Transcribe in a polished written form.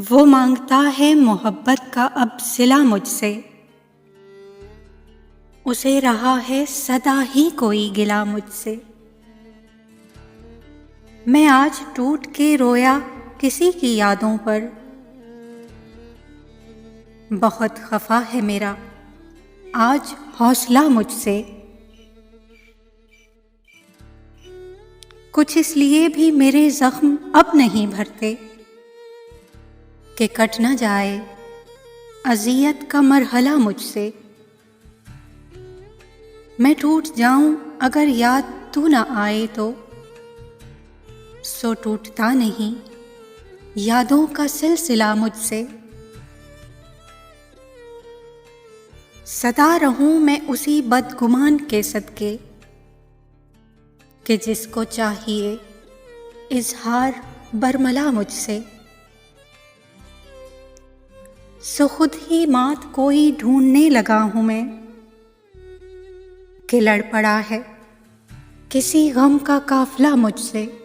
वो मांगता है मोहब्बत का अब सिला मुझसे, उसे रहा है सदा ही कोई गिला मुझसे। मैं आज टूट के रोया किसी की यादों पर, बहुत खफा है मेरा आज हौसला मुझसे। कुछ इसलिए भी मेरे जख्म अब नहीं भरते कि कट न जाए अजियत का मरहला मुझसे। मैं टूट जाऊं अगर याद तू न आए तो, सो टूटता नहीं यादों का सिलसिला मुझसे। सदा रहूं मैं उसी बदगुमान के सदके कि जिसको चाहिए इजहार बरमला मुझसे। सो खुद ही मात कोई ढूंढने लगा हूं मैं कि लड़ पड़ा है किसी गम का काफिला मुझसे।